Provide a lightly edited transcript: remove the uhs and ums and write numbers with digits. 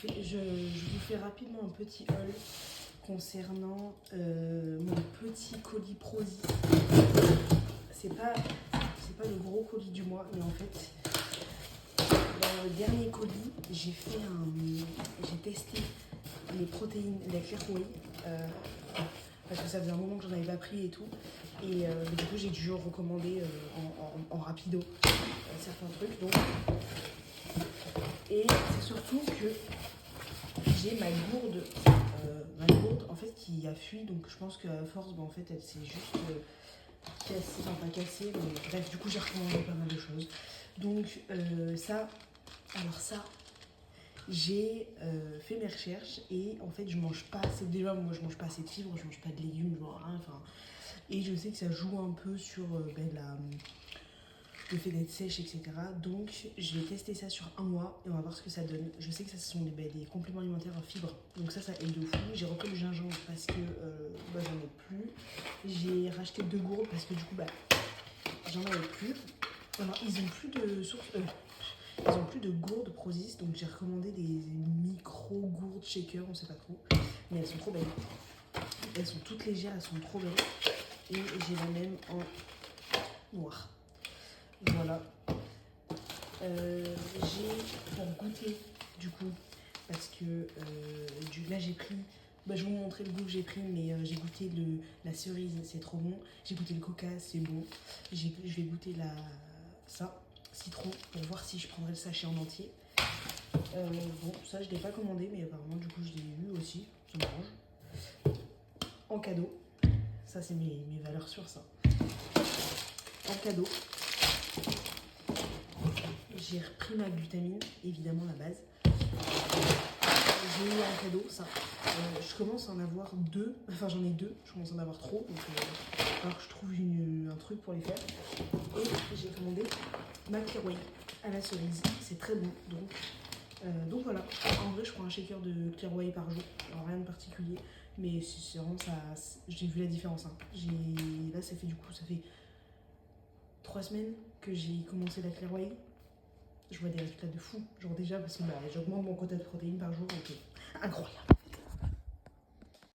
vous fais rapidement un petit haul concernant mon petit colis Prozis. C'est pas le gros colis du mois, mais en fait, dans le dernier colis, j'ai testé les protéines, la Clear Whey, parce que ça faisait un moment que j'en avais pas pris et tout. Et du coup, j'ai dû recommander en rapido certains trucs. Donc. Et c'est surtout que j'ai ma gourde en fait qui a fui, donc je pense qu'à force, en fait, elle s'est juste cassée, enfin pas cassée, mais bref, du coup j'ai recommandé pas mal de choses. Donc ça, j'ai fait mes recherches et en fait je mange pas assez, déjà moi je mange pas assez de fibres, je mange pas de légumes, je mange rien, enfin, et je sais que ça joue un peu sur le fait d'être sèche, etc. Donc je vais tester ça sur un mois et on va voir ce que ça donne. Je sais que ça ce sont des compléments alimentaires en fibres, donc ça aide de fou. J'ai repris le gingembre parce que j'en ai plus. J'ai racheté 2 gourdes parce que du coup j'en avais plus. Alors ils ont plus de source, ils ont plus de gourdes Prozis, donc j'ai recommandé des micro gourdes shaker, on sait pas trop, mais elles sont trop belles. Elles sont toutes légères, elles sont trop belles. Et j'ai la même en noir. Voilà. J'ai pour goûter du coup, parce que là j'ai pris, je vais vous montrer le goût que j'ai pris, mais j'ai goûté la cerise, c'est trop bon. J'ai goûté le coca, c'est bon. Je vais goûter ça, citron, pour voir si je prendrai le sachet en entier. Bon, ça je l'ai pas commandé, mais apparemment du coup je l'ai eu aussi, ça m'arrange. En cadeau, ça c'est mes valeurs sûres ça. En cadeau. J'ai repris ma glutamine, évidemment la base. J'ai eu un cadeau, ça. Je commence à en avoir 2, enfin j'en ai 2, je commence à en avoir trop, donc alors que je trouve un truc pour les faire. Et j'ai commandé ma Clear Whey à la cerise, c'est très bon, donc voilà. En vrai je prends un shaker de Clear Whey par jour, alors rien de particulier, mais c'est vraiment ça, j'ai vu la différence. Hein. Là ça fait 3 semaines que j'ai commencé la Clear Whey. Je vois des résultats de fou, genre déjà parce que j'augmente mon quota de protéines par jour, donc incroyable.